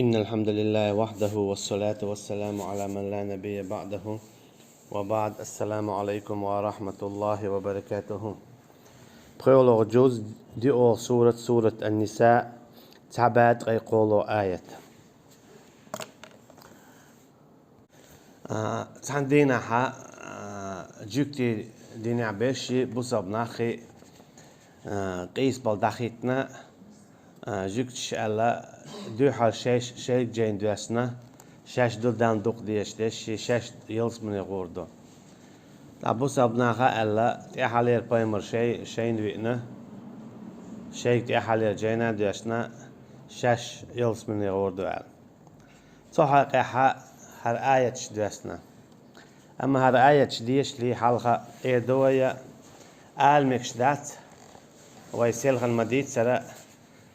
إن الحمد لله وحده والصلاة والسلام على من لا نبي بعده وبعد. السلام عليكم ورحمة الله وبركاته. بقولوا جزء دي سورة النساء تعبات يقولوا آية عندنا حق جوكتي دينا بشي بصب ناخي قيس بالدخيتنا جوكت شالا دو حال شش جين دوسنا شش دو دان دوق ديش شش يلس من يغوردو بصب ناخا ألا تحالير بايمر شين دوينا شيك تحالير جينا دوسنا شش يلس من يغوردو أل صحا قحا هر آية دوسنا أما هر آية ديش لي حلقة إيدوية آل مكشدات ويسيلخ المديد سرا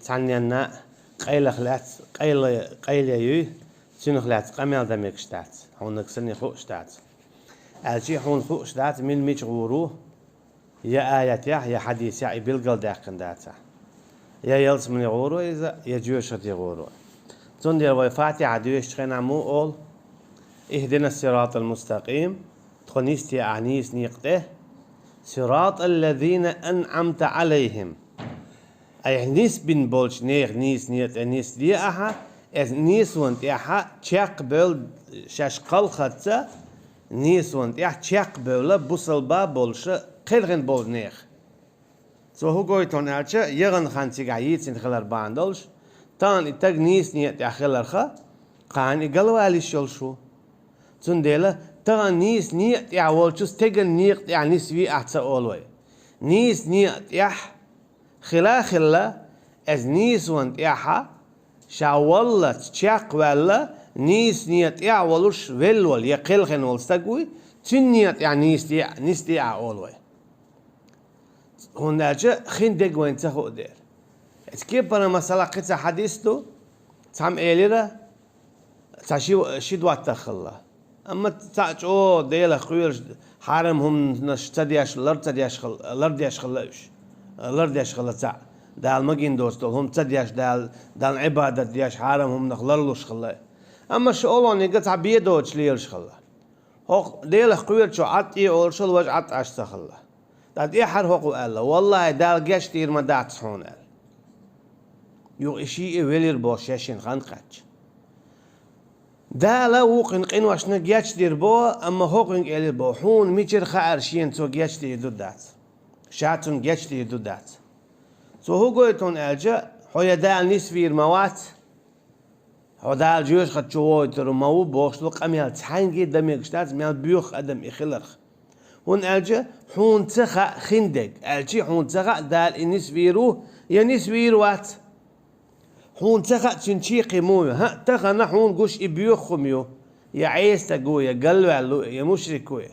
تعنينا قيل خلات قيل يو سين خلات قمل دمكشدات هون نكسني خوشدات الشي هون خوشدات من ميش غورو يا آية يا حديث يا بيلقل داقن داتا يا يلس من غورو إذا يجوش غورو تندير وفاتي عدوش خنا مو أول اهدنا الصراط المستقيم تخنيستي أعنيس نيقته صراط الذين أنعمت عليهم أي نيس بن بولش نيس نيس دي أها از نيس وانت أها تشاق بول شاش قل خدسة نيس وانت أها تشاق بول بوصل با بولش قلغن بول نيخ سو هو قويتون ألشا يغن خانسيق عيد سن خلال باندولش تان اتاق نيس نيت أخلال خا قان إقلوا علي شلشو تنديلا تان نيس نيت يعولشوس تيغن نيت يعني نسوي أحسا أولوي نيس نيت يح خلا از نيس وانت يحا شاولا تشاق ولا نيس نيت يعولوش ولول يقلخن والستقوي تن نيت يعني نيس دي أولوي هون أجا خين دق وين تخو دير كيف أنا مثلا قصة حديثه تام إيليرا تشي دوات تخلا أما تاج أو ديلا خوير حرمهم نشتديش لرديش خلاش لرديش خلا تاع دال مجين دوستو هم تديش دال عبادة ديش حرمهم نخلرلوش خلا أما شغلون يقطع عبيدوش ليش خلا هو ديلا خوير شو عطي أول شو وجه عط عش تخلا دات يحر هو قال والله دال جش تير ما دات صحون قال يو إشي ويلير بوشيشين خانقش دا لا وقن قين واشنا جيش دير بو أما هوقن إلي بو حون ميشر خارشين تو جيش دير دودات شاتون جيش دير دودات سو هو قويتون ألجا هو دال نسفير موات هو دال جيوش خد شووي ترو مو بوشلو قميال تحنجي دميقشتات ميال بيوخ أدم إخلرخ هون ألجا حون تخا خندق ألجي حون تخا دال نسفيرو يا نسفيروات حون تخا تنشيقي مويو ها تخا نحون قوش إبيوخميو يا عيس تقويا قلو علو يا مشركويا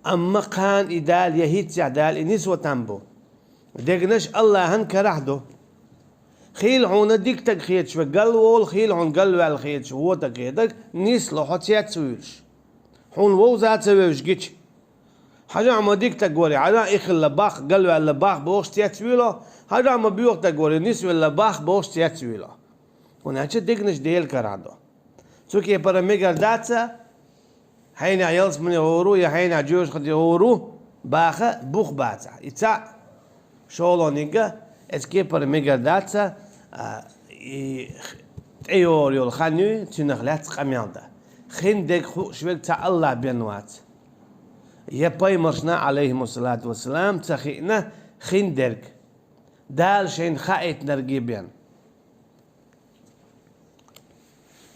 أما قان إدال يهيت دال نسوة تنبو دقنش الله هن كرحدو خيل حون ديك تقخيت شو قلو خيل حون قلو على الخيت شو هو تقيدك نسلو حتيات سويش حون ووزات سويش جيش حاجة عم ديك تقولي على إخل لباخ قلو على لباخ بوش تياتسويلو حاجة عم بيوق تقولي نسوي لباخ بوش تياتسويلو هنا شو ديكنش ديل كرادو سوكي برا ميجر داتسا حين يلس من يغورو يا حين جوش خد يغورو باخا بوخ باتا إتسا شولو نيجا اسكي برا ميجر داتسا تأيور يول خانيو تنخلات قمياندا خين ديك خو شويك تا الله بينوات يباي مرشنا عليهم الصلاة والسلام تخينا خندرك دال شين خايت نرجيبين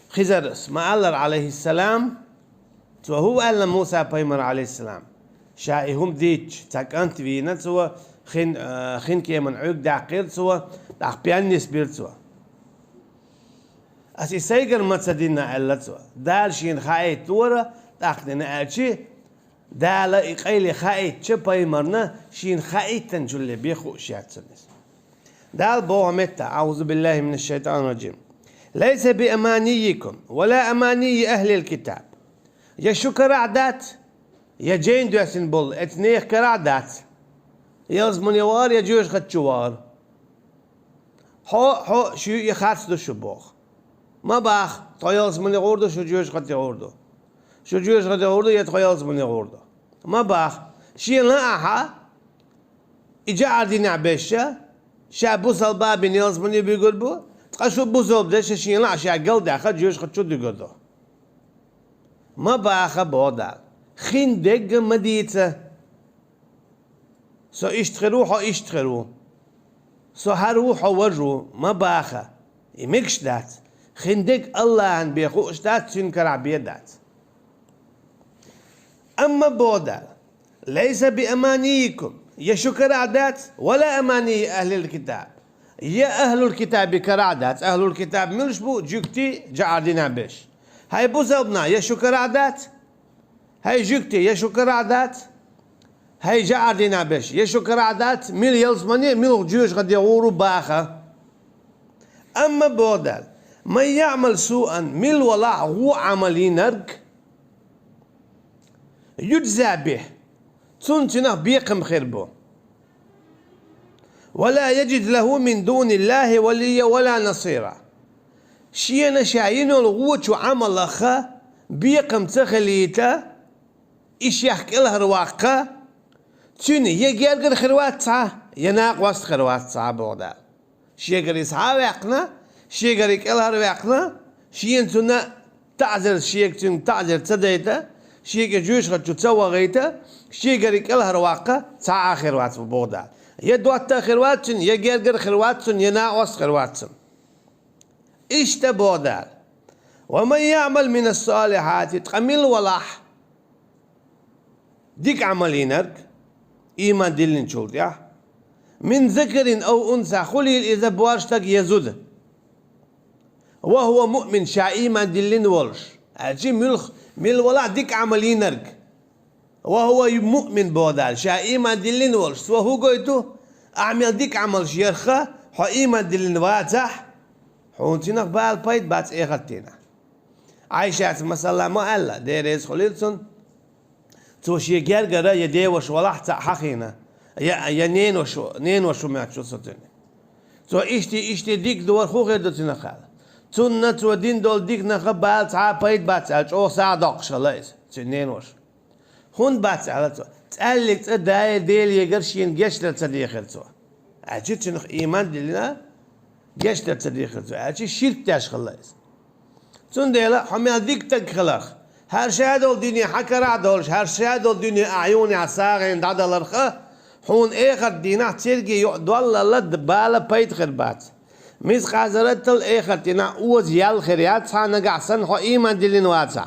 خزرس ما الله عليه السلام وهو قال موسى بايمر عليه السلام شائهم ديتش تاك أنت فينا سوا خين كيمن عيق دعقير سوا دعقبيان نسبير سوا أسي سيجر ما تصدينا ألا سوا دال شين خايت ورا دعقنا أجي دالا إقايلي خايت شباي مرنا شين خايتن جل بيخو شيات سنس دال بو متى أعوذ بالله من الشيطان الرجيم ليس بأمانيكم ولا أماني أهل الكتاب يا شو كرعدات يا جين دوسن بول اتنيخ كرعدات يلزمن يوار يا جوش خد شوار حو شو يخاص دو شبوخ ما باخ طيالس من غورده شو جوش خطي غورده شو جوش خطي غورده يتخيالس من غورده ما باخ شي لا أحا إجا عردين عبشة شا بوصل بابي نيلز مني بيقول بو تقشو بوصل بدش شي لا شا قل داخل جوش خد شو دقوده ما باخ بودا خين دق مديته سو اشتخروح و اشتخرو سو هروح و وجو ما باخه يمكش دات خندق الله عن بيخوش دات تنكر عبيدات أما بودا ليس بأمانيكم يا شكر عادات ولا أماني أهل الكتاب يا أهل الكتاب كرعدات أهل الكتاب مش بو جوكتي جعدنا بيش هاي بوزبنا يا شكر عادات هاي جوكتي يا شكر عادات هاي جعدنا بيش يا شكر عادات ميل يلزمني ميل جوش قد يغوروا باخه أما بودال من يعمل سوءا ميل ولا هو عملي نرك يجزى به تنتنه بيقم خربه ولا يجد له من دون الله وليا ولا نصيرا شينا شاين الغوت وعمل أخا بيقم تخليته إيش يحكي له رواقه توني يجرجر خروات ساعة يناق وسط خروات ساعة بودال شيجر يسعى ويقنا شيجر يكلها ويقنا شين تنا تعذر شيك تن تعذر تديته شيجر جوش خد تسوى غيته شيجر يكلها رواقه ساعة خروات بودال يدوات خروات تن يجرجر خروات تن يناق وسط خروات تن إيش تبودال ومن يعمل من الصالحات يتقمل ولاح ديك عملينك إيمان دلين شولت يا من ذكر أو أنثى خليل إذا بوارشتك يزود وهو مؤمن شا إيمان دلين ولش أجي ملخ مل ولا ديك عملينك وهو مؤمن بودال شا إيمان دلين ولش وهو قويتو أعمل ديك عمل شيرخة حو إيمان دلين واتح حونتينك بالبيت بات إيغتينا عايشات مثلا ما ألا ديريز خليلسون توشي جرجرة يدي وش ولحت حقينا يا نين وشو ما تشو ستني تو إشتي ديك دور خو غير دتنا خال تنا تو دين دول ديك نخبال تاع بايت باتش أو ساعة دقش خلاص تنين وش هون باتش على تو تقلك تداي ديل يقرشين جشلة تصديق تو أجيت شنخ إيمان دلنا جشلة تصديق تو أجي شرك تاش خلاص تون ديلا حمي ديك تك خلاص هر شيء دول دنيا حكر عدولش هر شيء دول دنيا أعيوني عساغين دعد الرخاء حون إخر دينا تيرجي يقدول الله دبالة بيت خربات ميز خازرت الإخر دينا أوز يال خريات سانا قعسن حو إيمان دلين واتسع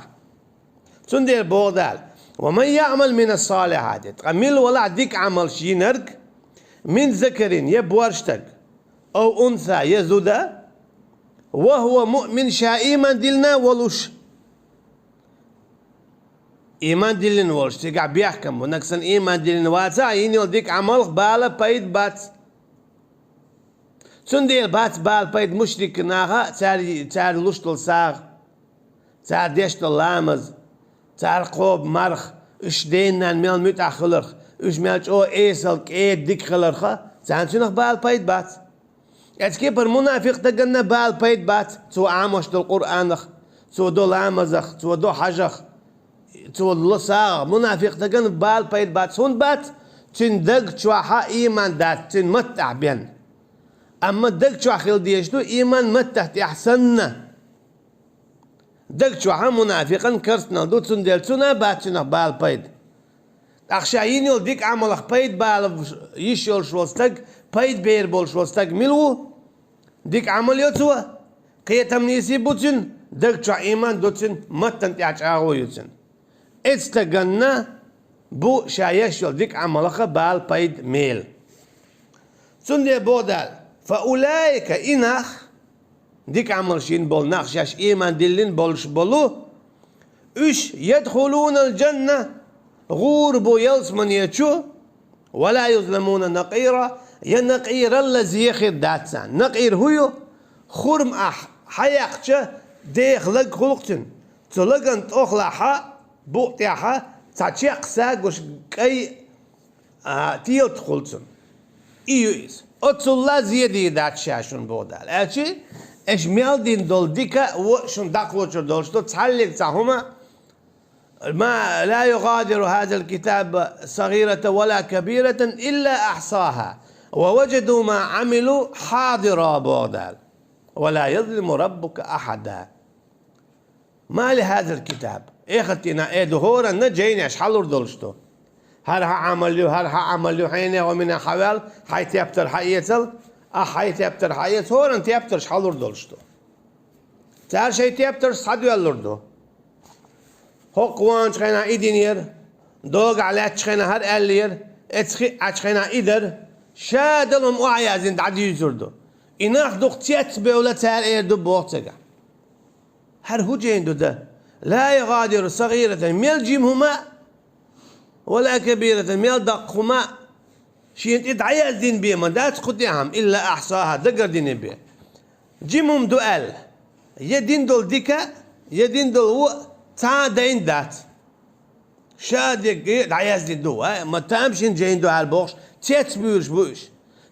تندير بودال ومن يعمل من الصالحات تقمل ولا ديك عمل شي نرك من ذكر يبورشتك أو أنثى يزودا وهو مؤمن شا إيمان دلنا ولوش إيمان دلين ولش تقع بيحكم ونكسن إيمان دلين واتسع ينيل ديك عمل بالا بايد بات سندير بات بال بايد مشرك ناها تار لشتل ساغ تار ديشتل لامز تار قوب مرخ اش دينان ميل متع خلرخ اش ميلش او ايسل كيد ديك خلرخ تان شنخ بال بايد بات اتكي بر منافق تقلنا بال بايد بات تو عامشت القرآن تو دو لامزخ تو دو حجخ تو لصاغ منافق تقن بال بايد بات سون بات تن دق شوحا إيمان دات تن متع بين أما دق شوح خيل ديشتو إيمان متع أحسننا دق شوحا منافقا كرسنا دو تن ديل تنا بات تنخ بال بايد أخشاين يول ديك عملخ بايد بال يشيول شوستق بايد بير بول شوستق ملو ديك عمل يوتوا قيتم نيسي بوتن دق شوح إيمان دو تن متن تعجاغو يوتن استجنا بو شايش يلديك عملخه بال بايد ميل سندي بودال فأولئك إنخ ديك عملشين بول نخشاش إيمان دلين بولش بولو إش يدخلون الجنة غور بو يلسمن يتشو ولا يظلمون نقيرا ينقير الذي يخير داتسان نقير هو خرم حياقشة ديخلق خلقتن تلقن تخلحا بوقتها تشيق ساقوش كي تيل تخلصن إيوز أتصلا زيادة دات شاشون بودال أشي ايش ميل دين دول ديكا وشن داق وشر دولشتو تحلق تاهما ما لا يغادر هذا الكتاب صغيرة ولا كبيرة إلا أحصاها ووجدوا ما عملوا حاضرا بودال ولا يظلم ربك أحدا. ما لهذا الكتاب إخوتنا إدهورا نجين أشحال دولشتو هرها عملوا حين ومن حوال حيث يبتر حيتل حيث يبتر حيت هورا انت يبتر شحال دولشتو تار شيء يبتر صحدو يلردو هقوان شخينا إيدينير دوغ على شخينا هر ألير اتخي شخينا إيدر شادلهم أعيازين دعدي يزردو إناخ دقتيت بولا تار إيردو بوغتك هر هو جيندو ده لا يغادر صغيرة ميل جيمهما ولا كبيرة ميل دقهما شيء يدعي الدين بيه ما دات قديهم إلا أحصاها دقر دين بيه جيمهم دوال يدين دول ديكا يدين دول هو تا دين دات شادق دعي الدين دو ما تامشين جين دو هالبوش تيت بوش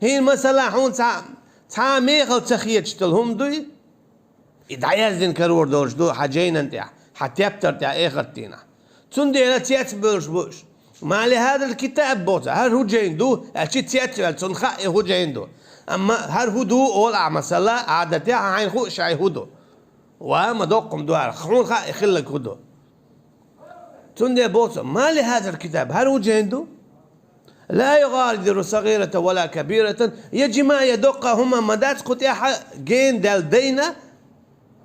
هي المسألة هون تا ميخل تخيتشتلهم دوي يدعي الدين كرور دولش دو حاجين انت حتى يبتر تا اخرتينا تندي لا تيت بوش ما لهذا الكتاب بوتا هر هو جيندو اشي تياتر تنخا هو جيندو اما هر هو دو اول مثلا عادتي عين خو شاي هدو وما دوقم دوار خون خا يخلك هدو تندي بوتا ما لهذا الكتاب هر هو جيندو لا يغادر صغيرة ولا كبيرة يجي ما يدقهما مدات قطيحة جين دال دينا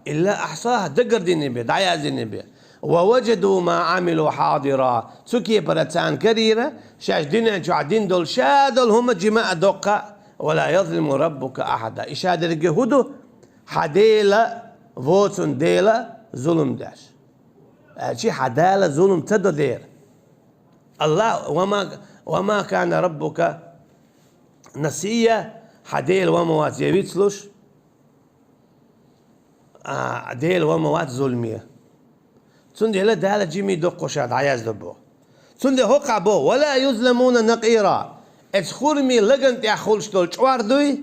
إلا أحصاها دقر ديني بي دعيا ديني بي ووجدوا ما عملوا حاضرا سكي برتان كريرة شاش دين شعدين دول شادل هم جماعة دقة ولا يظلم ربك أحدا إشادة الجهود حديلة فوتون ديلة ظلم داش شي حدالة ظلم تدو دير الله وما كان ربك نسيا حديل وموات يبيتلوش ديل وموات ظلمية تندي لا دالة جيمي دقو شاد عياز دبو تندي هقع بو ولا يظلمون نقيرا اتخورمي لغن تيخولش دول شوار دوي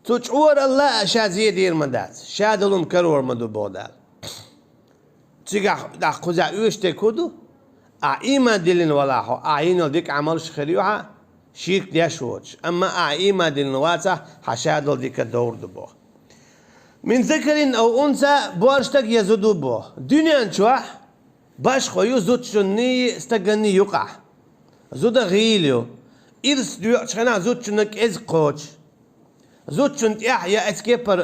تشعور الله شاد دير مدات شادلهم كرور مدو بودال تيجا دا خوزا اوشتي كودو ايما دلين ولاحو اينو ديك عملش خريوها شيك ديشوش اما ايما دلين واتا حشادل ديك دور دبو من ذكر أو أنثى بورشتك يزودو بو دنيا نشوح باش خويو زود شني استغني يقع زود غيليو إرس ديو شخنا زود شنك إز قوش زود شنت يحيى اسكيبر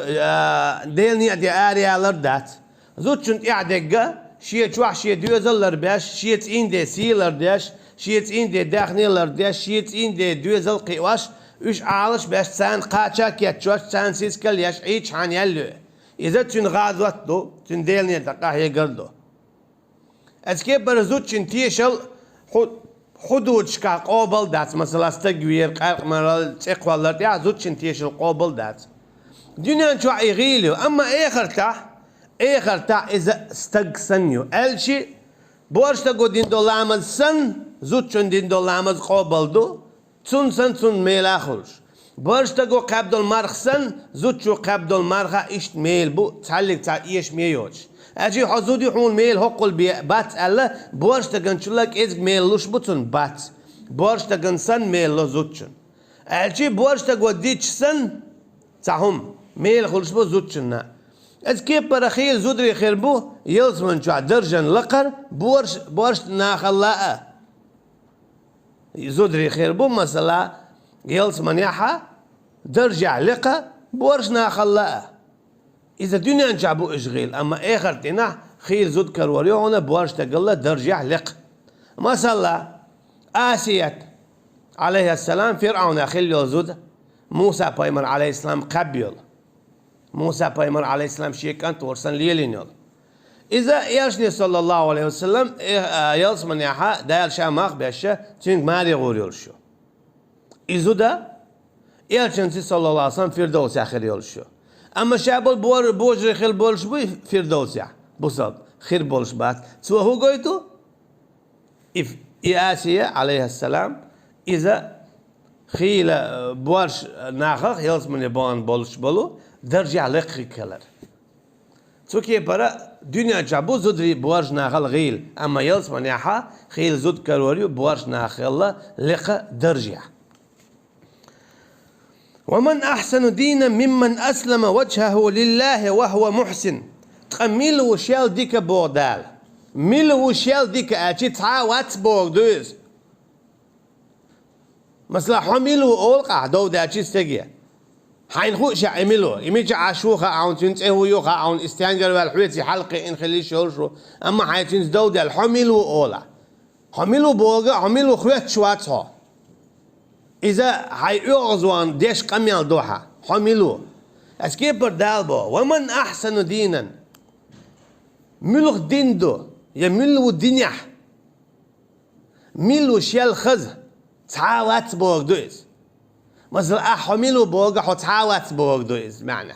ديلني دي آريا لردات زود شنت يعدقا شيء شوح شيء ديو زلر باش شيء تين دي سيلر داش شيء تين دي داخني لرداش شيء تين دي ديو زل قيواش إيش عالش باش سان قاتشاك يتشوش سان سيسكل يش عيش عن يلو إذا تن غادوتو تن ديلني دقاه يقردو اسكيب برزوت تن تيشل حدود شكا قابل دات مثلا استقوير قرق مرال تقوالر تيا زوت تن تيشل قابل دات دنيا نشوع يغيليو أما إخر تا إذا استقسنيو ألشي بورش تقو دين دولامز سن زوت تن دين دولامز قابل دو تون سن تون ميل آخرش برش تقو قبض المرخ سن زود شو قبض المرخ إيش ميل بو تعلق تا إيش ميوش أجي حزودي حون ميل هقول بات الله برش تقن شلك إز ميل لوش بتون بات برش تقن سن ميل لو زودشن أجي برش تقو ديش سن تاهم ميل خلش بو زودشن از كيف برخيل زودري خير بو يلز من شو درجن لقر برش ناخلاء زودري خير بو مثلا يلس منيحة درجع لقى بورشنا خلاء إذا دنيا نجابو إشغيل أما آخر تنا خير زود كروريونا بورش تقلا درجع لقى مثلا آسيات عليه السلام فرعون خليو زود موسى بايمر عليه السلام قبيل موسى بايمر عليه السلام شيكان تورسن ليلينيول إذا يرشني صلى الله عليه وسلم يلس منيحة دايل شاماق بيشة تنك مالي غوريولشو إذا يرشنسي صلى الله عليه وسلم فردوس آخر يولشو أما شابل بوجري خير بولش بي فردوس يا بصل خير بولش بات سوى هو قويتو آسيا عليه السلام إذا خيل بورش ناخخ يلس من يبان بولش بولو درجة لقي كلر توكي برا دنيا جابو زودري بوارج ناخل غيل أما يلس منيحة خيل زود كالوريو بوارج ناخل لقى درجة ومن أحسن دينا ممن أسلم وجهه لله وهو محسن تقميل وشيال ديك بودال ميل وشيال ديك أجي تعاوات بوغدوز مثلا حميلو أولقع دو داجي استجيا حين خوش عملو يميج عاشوخة عون تنتهو يوخة عون استيانجر والحويتي حلقة إن خلي شورشو أما حيتنز دو دال حميلو أولا حميلو بوغا حميلو خوات شواتها إذا حيوغزوان ديش قميال دوحة حميلو أسكي بردالبو ومن أحسن دينا ملوخ دين دو يملو دينيح ملو شيال خز تعاوات بوغدوز مثلا حميلو بوغا حو تعاوات بوغدوز معنى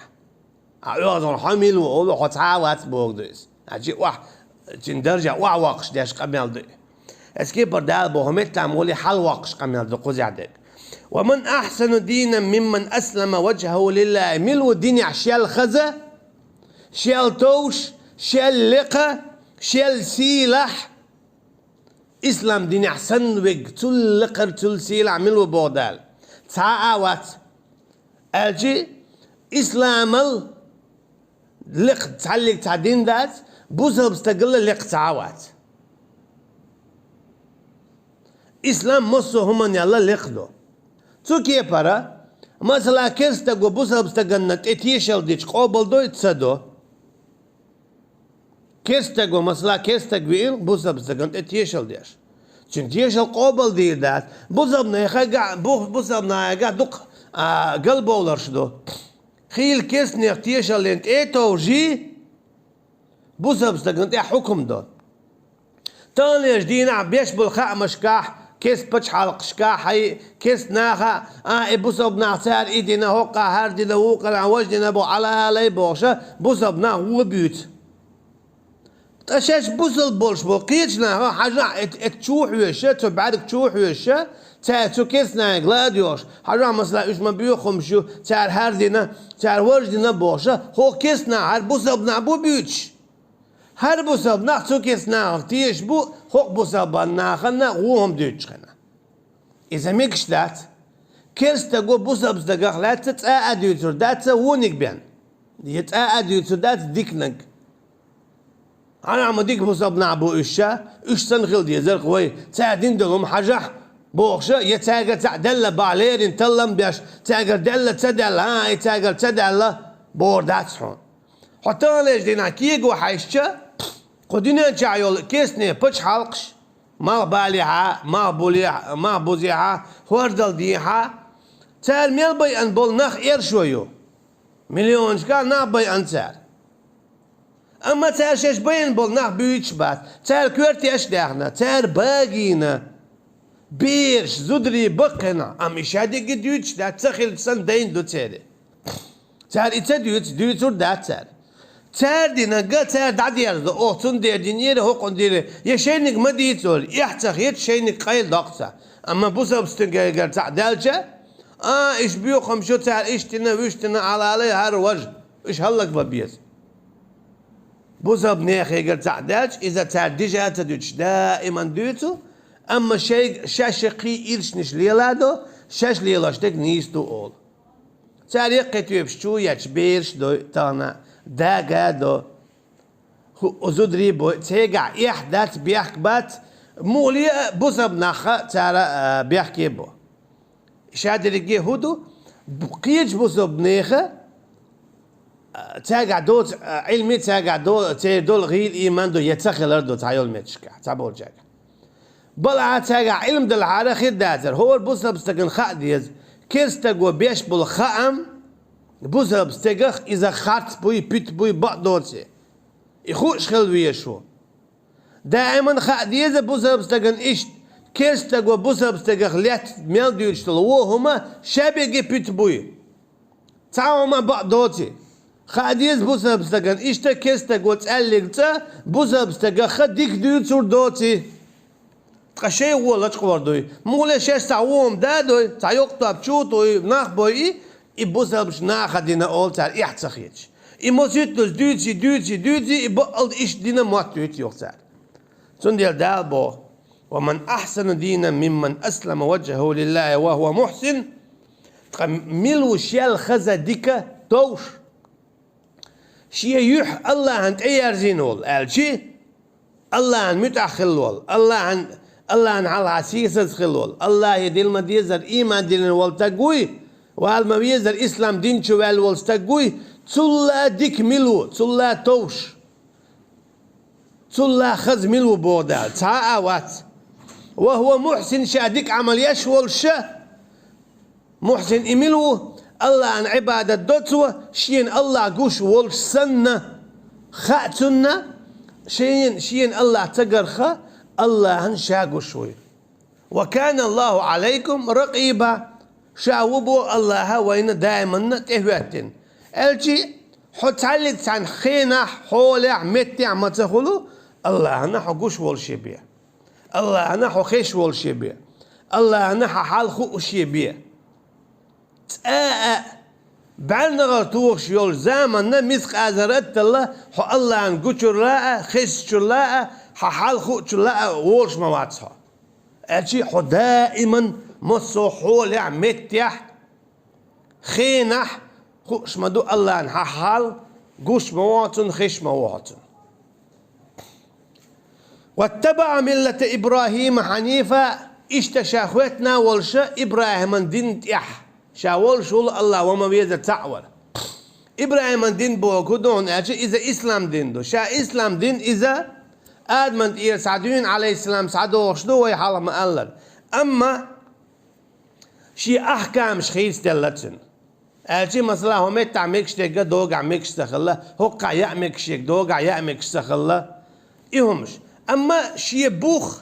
أعوذن حميلو أولو حو تعاوات بوغدوز أجي واح تندرجع واقش ديش قميال دو أسكي بردالبو همت تعمولي حل واقش قميال دو قوزي عدك ومن أحسن دينا ممن أسلم وجهه لله ملو دينيح شيال خزة شيال توش شيل لقى شيل سيلح إسلام دين أحسن وج تل لقر تل سيلح ملو بودال تعاوات أجي إسلام لق تعلق تعدين ذات بوزل بستقل لق تعاوات إسلام مصو هم يلا لقدو تو كي برا مثلا كيرستقو بوزل بستقلنت اتيشل ديش قابل دو تصدو كيستقو مثلا كيستق بيل بوزب زغنت اتيشل ديش چون تيشل قابل دير دات بوزب نيخا بوزب نايغا دوق قلب اولرشدو خيل كيس نيخ تيشل لنت ايتو جي بوزب زغنت حكم دو تانيش دينا بيش بالخاء مشكاح كيس بچ حلق شكاح هي كيس ناخا بوزب ناعتار ايدينا هوقا هاردينا ووقا وجدنا بو على هالي بوشا بوزب نا هو بيوت تشاش بوزل بولش بو قيتنا حاجة تشوح ويشة تبعدك تشوح ويشة تو كيسنا غلاديوش حاجة مثلا ايش ما بيوخم شو تاع هاردينا تاع وجدنا بوشة هو كيسنا هر بوزل بنا بو بيوتش هر بوزل بنا تو كيسنا تيش بو هو بوزل بنا خنا وهم ديوتش خنا إذا ميكش دات كيستا جو بوزل بزدقاق لا تتقاعد يوتر دات ونك بيان يتقاعد يوتر دات ديكنك أنا عم ديك بوصب نعبو إشة إيش سنخل دي زرق وي تعدين دلهم حجح بوخشة يتاجر تعدل بعليرين تلم بيش تاجر دل تدل هاي تاجر تدل بوردات حون حتى ليش دينا كيجو حيشة قدينا جايول كيسني بتش حلقش ما باليها ما بوليها ما بوزيها وردل ديها تال ميل بي أن بول نخ إيرشويو مليون كان نابي أنسار أما تار شش بين بولنا بيتش بات تار كورتي أش داخنا تار باقينا بيرش زودري بقنا أم إشادي قديوتش دا تخيل سن دين دو تاري تار إتا ديوتور دا تار دينا قا تار دعدير دو أوتون دير دينير هوقون دير يشينك ما ديتول يحتخ يتشينك قيل دقتا أما بوسا بستنقر تعدالجا إيش بيو خمشو تار إشتنا ويشتنا على هار وجه إيش هلق ببيز بوزب نيخي قرت تعداج إذا تعديجها تدوش دائما دوتو أما شيء شاشقي إرشنش ليلادو شاش ليلاشتك نيستو أول تاريخ قتوبشتو يتبيرش دو تانا داقا دو أزودري بو تيقع إحدات بيحكبات مولي بوزب ناخا تارا بيحكي بو شادر هودو بقيج بوزب نيخا تاجع دوت علمي تاجع دول غير إيمان دو يتخيل أردو تعيول متشكا تعبول جاك بلع تاجع علم دل عارة خير داتر هو البوزة بستقن خاء ديز كيرستقو بيش بالخام بوزة بستقخ إذا خات بوي بيت بوي بقدوتي يخوش خلوية شو دائما خاء ديز بوزة بستقن إيش كيرستقو بوزة بستقخ ليت ميل ديوشتل وهما شابيجي بيت بوي تعاو ما بقدوتي خاديز بوسا بستقن إشتا كيستا قوت أليقتا بوسا بستقن خديك ديوتور دوتي تقشي ولا تقوردوي مولي شاش تعوهم دادوي تعيقتا بشوتوي ناخبوي İbusal şnaha dine oltar ihtsakhiç. İmositlos dütsi ibal iş dine muat yoksa. Sundel dalbo ومن أحسن دينا ممن أسلم وجهه لله وهو محسن ملو شيال خزا ديكا توش شيا يح الله عن أيار زينول الشي الله عن متأخلول الله عن على عسيسة خلول الله يدل ما ديزر إيمان دين والتقوي والما بيزر إسلام دين شوال والتقوي تلا ديك ملو تلا توش تلا خز ملو بودا تعاوات وهو محسن شادك عمل يشول شه محسن إملو الله عن عبادة دوتوه شين الله قوش ولش سنة خاتنا شين الله تقرخه الله عن شاقوشوي وكان الله عليكم رقيبا شاوبو الله وين دائما تهواتن الجي حط عليك عن خينا حولع متع ما تقولوا الله أنا حقوش والشبيه الله أنا حخيش والشبيه الله أنا حالخو وشبيه بعدنا غرتوش يول زماننا مسك أزرت الله الله عن قشر لا خيش لا حالخو لا وش ما واتها أشي دائما مصو حولع متع خينح خوش ما دو الله عن حال قش مواطن خيش مواطن واتبع ملة إبراهيم حنيفة اشتشاخوتنا والشا إبراهيم دين إح شاول شول الله وما بيزا تعور إبراهيم دين بوكودون أجي إذا إسلام دين دو شا إسلام دين إذا آدمن إير سعدين عليه السلام سعدو وشدو ويحالا ما ألر أما شي أحكام شخيص دلتن أجي مثلا هم تعميكش تيجا دوغ عميكش تخلا هقع يعميكش يك دوغ يعميكش تخلا إيهمش أما شي بوخ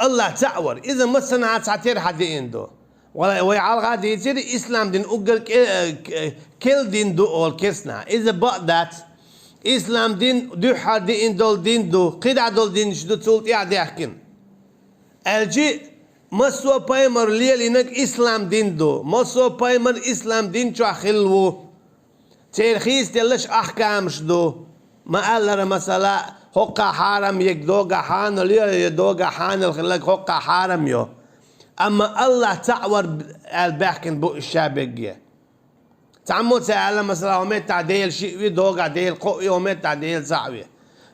الله تعور إذا ما صنعت ساتير حد عنده ولا ويعال غادي يصير إسلام دين أقل كل دين دو أول كسنا إذا بعدت إسلام دين دو حد دين دو قدع دول دين شدو تقول يعدي أحكين الجي مسوا بايمر ليل إنك إسلام دين دو مسوا بايمر إسلام دين شو خلو ترخيص تلش أحكام شدو ما قال مثلا حقا حرام يك دوغا حان ليه دوغا حان الخلاك حقا حرام يو أما الله تعور البحكن بو الشابقية تعمل سألا مثلا همت تعديل شيء دوغا ديل قوي همت تعديل زعوي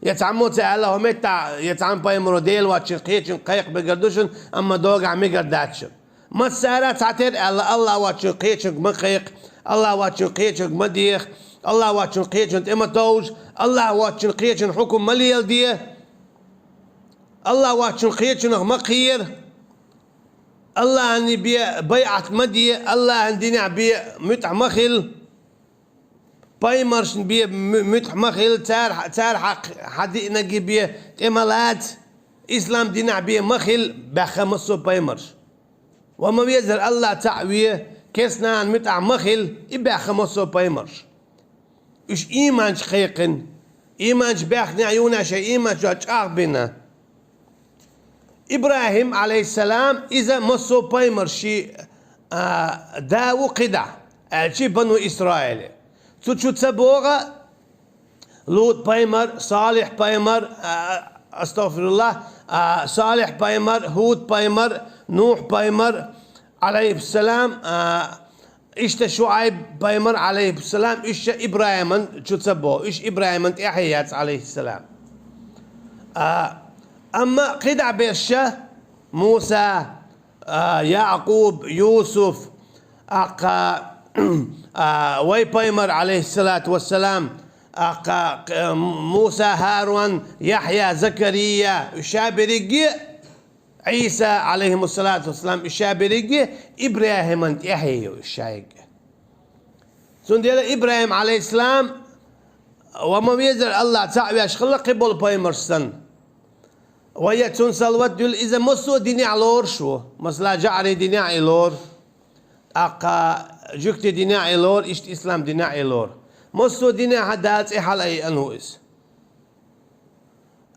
يتعمل سألا همت يتعمل بايمرو ديل واتشنقيتشن قيق بقردوشن أما دوغا مقرداتشن ما السارة تعتير الله واتشنقيتشن مقيق الله واتشنقيتشن مديخ الله واتشنقيتشن إما توج الله واتشنقيتشن حكم مليال ديه الله واتشنقيتشن مقير الله أني بيعة مدية الله عندنا متع مخل بايمرش متع مخل تار حدي نجي إمالات إسلام دينا مخل بخمسو بايمرش وما بيزر الله تعويه كسنا متع مخل إبا خمسو بايمرش إيش إيمانش خيقن إيمانش باخنا عيونا شيء إيمانش أغبنا إبراهيم عليه السلام إذا مصو بايمر شي داو قدع شي بنو إسرائيل تشو تسبوغا لوط بايمر صالح بايمر أستغفر الله صالح بايمر هود بايمر نوح بايمر عليه السلام إشتا شعيب بايمر عليه السلام إشتا إبراهيم شو تسبوغ إيش إبراهيم إحيات عليه السلام أما قدع بيرشة موسى يعقوب يوسف وي بايمر عليه الصلاة والسلام موسى هارون يحيى زكريا شابريجي عيسى عليهم الصلاة والسلام شابريجي إبراهيم يحيى الشايق سنديل إبراهيم عليه السلام وما بيزر الله تعالى شخلا قبل بايمر سن ويتون سلوات دول إذا مصو ديني علور شو مثلا جعري ديني علور جكت ديني علور إشت إسلام ديني علور مصو ديني حدات إحال أي أنوئس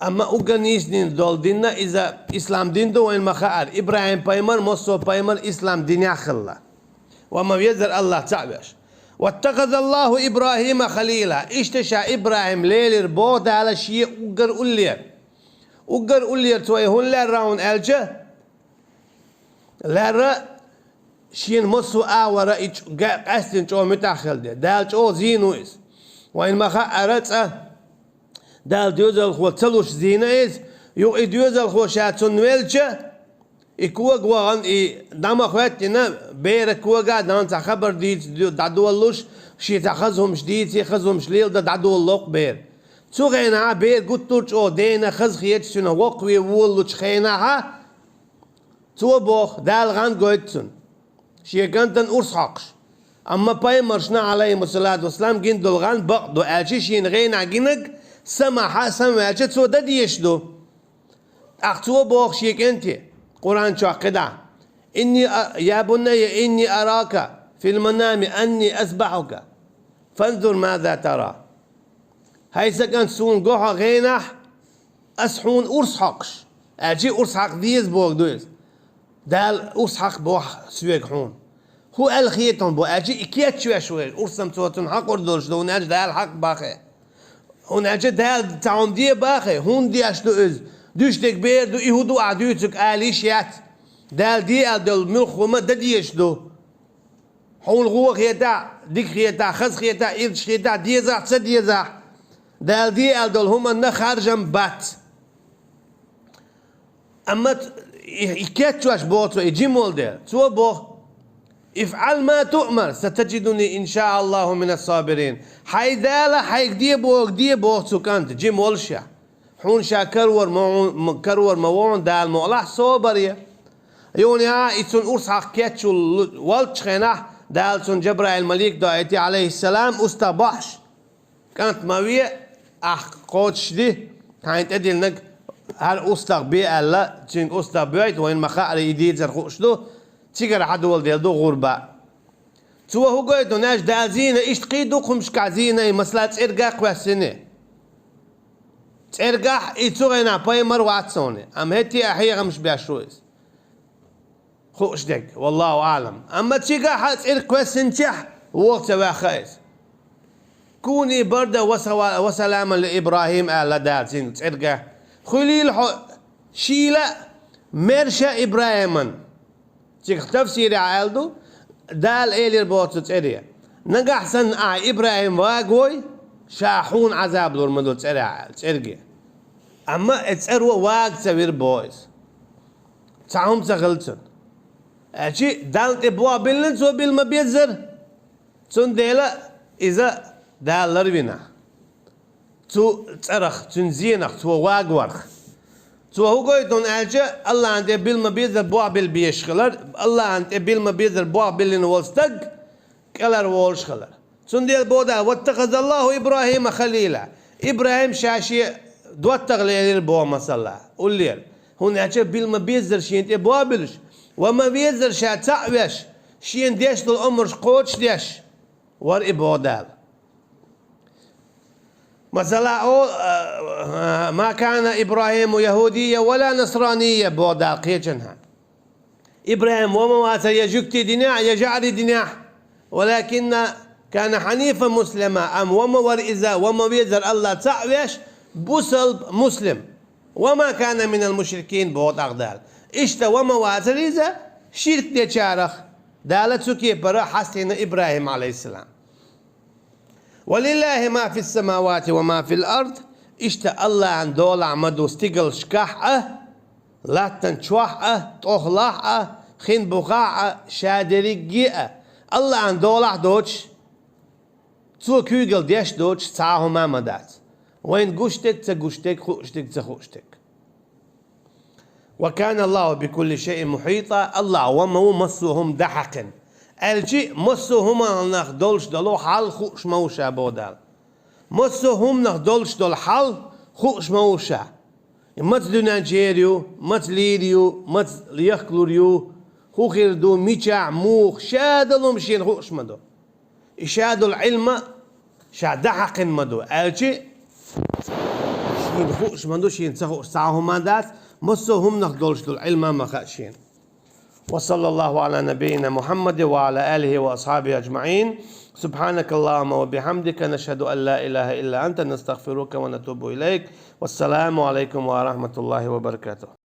أما أغنيش دين دول ديننا إذا إسلام دين دو وين مخار إبراهيم بايمر مصو بايمر إسلام ديني خلا وما بيزر الله تعبش. واتخذ الله إبراهيم خليلا اشتشى إبراهيم ليل ربوت على شيء وقر أولير توي هون لا راون ألجا لا را شين مصو آورا قاستن جو متأخل دال جو زينويس وإن ما خأرت دال ديوزل خو تلوش زينيس يو ديوزل خو شاتون ويلجا يكوغ وان دام خواتنا بير كوغا دان خبر دادولوش شي تاخذهم شديد يخذهم شليل دادول لوق بير تو غينا بير قلتوش او دينا خز خيت سنه وقوي وولوش خيناها تو بوخ دال غان قويتسن شي كانتن أرسحقش أما باي مرشنا عليه الصلاة والسلام جين دولغان بقدو ألشي شين غينا جينك سماحة سماحة تو دديشدو أختو بوخ شي كنتي قرآن شو قدا إني يا بني إني أراك في المنام أني أسبحك فانظر ماذا ترى هاي سكن سون جوها غينح أسحون أرسحقش أجي أرسحق ديز بوخ دويز دال أرسحق بوخ سويك حون هو الخيتون بو أجي إكيات شوي أرسم توتن حق أردولش دون أج دال حق باخي هون أجي دال تعون دي باخي هون دي أشتو إز دوش ديك بير دو إهودو عدوتك آليشيات دال دي دل ملخ وما دديش دو حول غو خيتا ديك خيتا خز خيتا إرش خيتا ديزاح تسديزاح دال دي دل هما نخارجم بات أما إكيات شواش بوتو إجي مولدر تو بوخ افعل ما تؤمر ستجدني إن شاء الله من الصابرين حيدالا حيك دي بوخ سكانت جي مولشا حون شا كرور موون دال مولح صوبرية يوني إتسون أرسح كيتشو والتش خيناح دال سون جبرائيل الملك دايتي عليه السلام استبحش كانت موية قوتش دي كانت أدل نك هل أستغبي ألا تشين أستغبيت وين مخاعر يديد زرخوش دو تيجر حد ولد دو غربة تو هو قايد ناش دازينة إيش تقيدو خمش كعزينة مسلا ترجع قوسنة ترجع إتوغينا باي مروات سونة أم هتي أحيا غمش بيشويس خوش دك والله أعلم أما تيجا حد قوسنتح وقت واخيس كوني برده وسلاما لإبراهيم ألا دازين ترجع خليل شيلا مرشا إبراهيما تيك تفسير عالدو دال إيلير بوتس إريا نجح سن إبراهيم واقوي شاحون عذاب لور مدو تسرقي أما تسروا واق سوير بويس تعهم تغلطن أشي دال تبوا بيلن سو بيل ما بيزر سن ديلا إذا دال لربنا تو ترخ تنزينخ تو واق ورخ تو هو قايدون أجا الله أنت بيل ما بيزر بوا بيل بيشخلر الله أنت بيل ما بيزر بوا بيل نولستق كلر وولش خلر سنديل بودا واتخذ الله إبراهيم خليلا إبراهيم شاشي دوتغ ليل بوا مسلا قولير هون أجا بيل ما بيزر شين تي بوا بيلش وما بيزر شا تعوش شين ديش دل عمرش قوتش ديش ور إبودال مثلا ما كان إبراهيم يهودية ولا نصرانية بودا قيجنها إبراهيم وما واسا يجكتي دناع يجعل دناع ولكن كان حنيفا مسلما أم وما ورئزا وما بيزر الله تعويش بسل مسلم وما كان من المشركين بود أغدال إشتا وما واسا ريزا شرك دي شارخ دالتو كي برا حسين إبراهيم عليه السلام ولله ما في السماوات وما في الأرض إشتا الله عن دول عمدو استقل شكاحة لا تنشوحة طخلاحة خين بخاعة شادريقية الله عن دول عدوش تو كيقل ديش دوش ساعه ما مدات وين قشتك تقشتك خوشتك تخوشتك وكان الله بكل شيء محيطا الله وما مصهم دحقا الجي مصهم نخدولش دلو حال خوش موشا بودال مصهم نخدولش دل حال خوش موشا مت دونانجيريو مت ليريو مت ليخلوريو خو خير دو ميشا موخ شادلو مشين خوش مدو إشادو العلم شادحق مدو الجي شين خوش مدو شين ساعهم مدات مصهم نخدولش دل علم ما خاشين وصلى الله على نبينا محمد وعلى آله وأصحابه أجمعين. سبحانك اللهم وبحمدك نشهد أن لا إله إلا أنت نستغفرك ونتوب إليك. والسلام عليكم ورحمة الله وبركاته.